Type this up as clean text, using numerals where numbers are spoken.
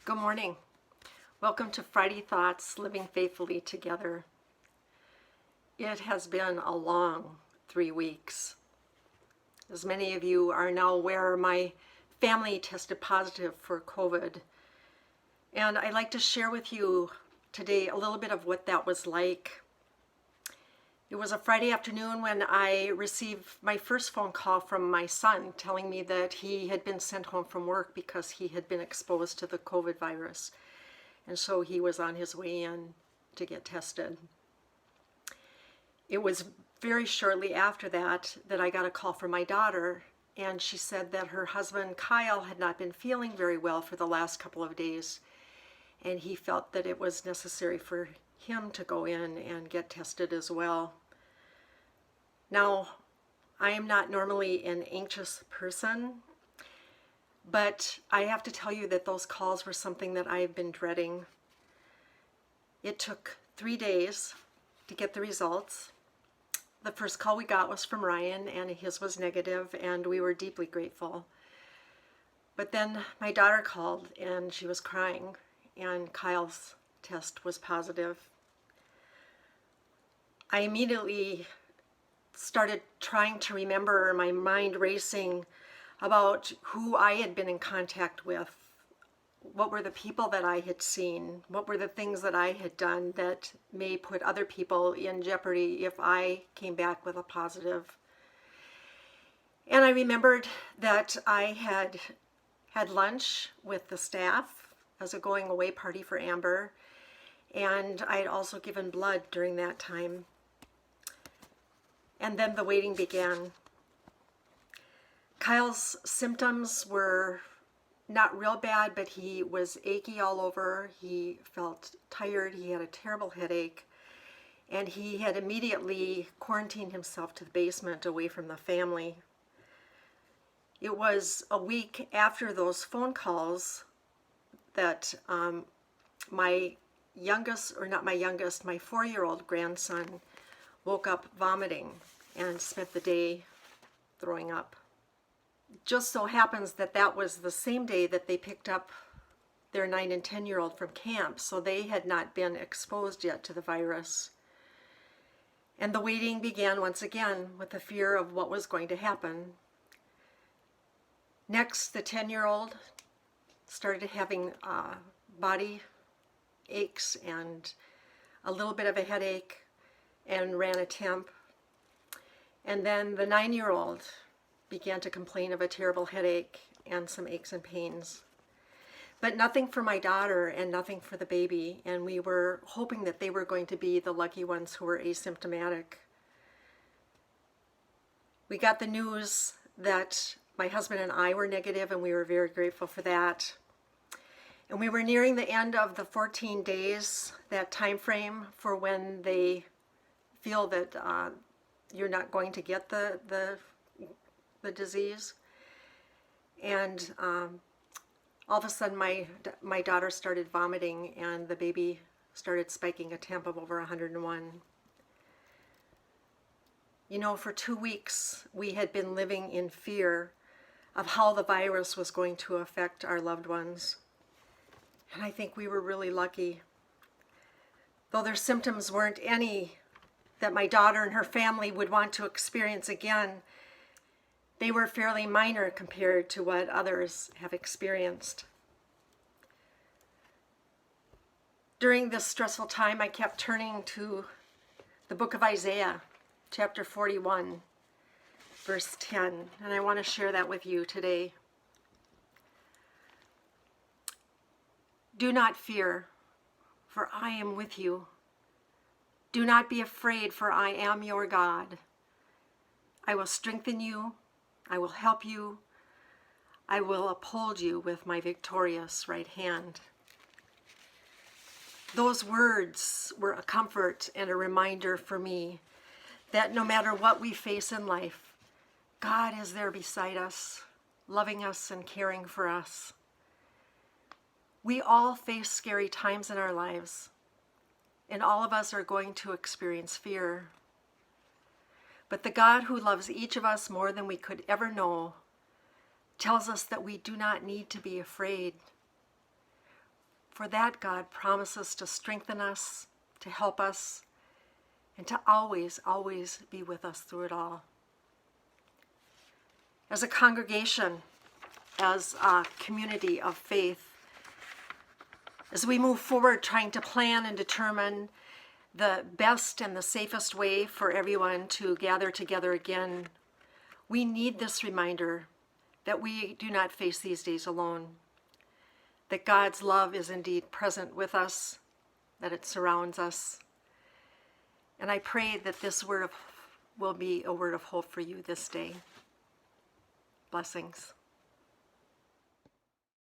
Good morning. Welcome to Friday Thoughts, Living Faithfully Together. It has been a long 3 weeks. As many of you are now aware, my family tested positive for COVID. And I'd like to share with you today a little bit of what that was like. It was a Friday afternoon when I received my first phone call from my son telling me that he had been sent home from work because he had been exposed to the COVID virus. And so he was on his way in to get tested. It was very shortly after that I got a call from my daughter, and she said that her husband Kyle had not been feeling very well for the last couple of days, and he felt that it was necessary for him to go in and get tested as well. Now, I am not normally an anxious person, but I have to tell you that those calls were something that I have been dreading. It took 3 days to get the results. The first call we got was from Ryan, and his was negative, and we were deeply grateful. But then my daughter called, and she was crying, and Kyle's test was positive. I immediately started trying to remember, my mind racing about who I had been in contact with. What were the people that I had seen? What were the things that I had done that may put other people in jeopardy if I came back with a positive? And I remembered that I had had lunch with the staff as a going away party for Amber, and I had also given blood during that time. And then the waiting began. Kyle's symptoms were not real bad, but he was achy all over. He felt tired. He had a terrible headache. And he had immediately quarantined himself to the basement away from the family. It was a week after those phone calls that my 4-year-old grandson woke up vomiting and spent the day throwing up. Just so happens that that was the same day that they picked up their 9 and 10-year-old from camp, so they had not been exposed yet to the virus. And the waiting began once again with the fear of what was going to happen. Next, the 10-year-old started having body aches and a little bit of a headache and ran a temp. And then the 9-year-old began to complain of a terrible headache and some aches and pains. But nothing for my daughter and nothing for the baby, and we were hoping that they were going to be the lucky ones who were asymptomatic. We got the news that my husband and I were negative, and we were very grateful for that. And we were nearing the end of the 14 days, that time frame for when they feel that you're not going to get the disease. And all of a sudden my daughter started vomiting, and the baby started spiking a temp of over 101. You know, for 2 weeks we had been living in fear of how the virus was going to affect our loved ones. And I think we were really lucky. Though their symptoms weren't any that my daughter and her family would want to experience again, they were fairly minor compared to what others have experienced. During this stressful time, I kept turning to the book of Isaiah, chapter 41, verse 10, and I want to share that with you today. Do not fear, for I am with you. Do not be afraid, for I am your God. I will strengthen you. I will help you. I will uphold you with my victorious right hand. Those words were a comfort and a reminder for me that no matter what we face in life, God is there beside us, loving us and caring for us. We all face scary times in our lives, and all of us are going to experience fear. But the God who loves each of us more than we could ever know tells us that we do not need to be afraid. For that, God promises to strengthen us, to help us, and to always, always be with us through it all. As a congregation, as a community of faith, as we move forward trying to plan and determine the best and the safest way for everyone to gather together again, we need this reminder that we do not face these days alone, that God's love is indeed present with us, that it surrounds us. And I pray that this word will be a word of hope for you this day. Blessings.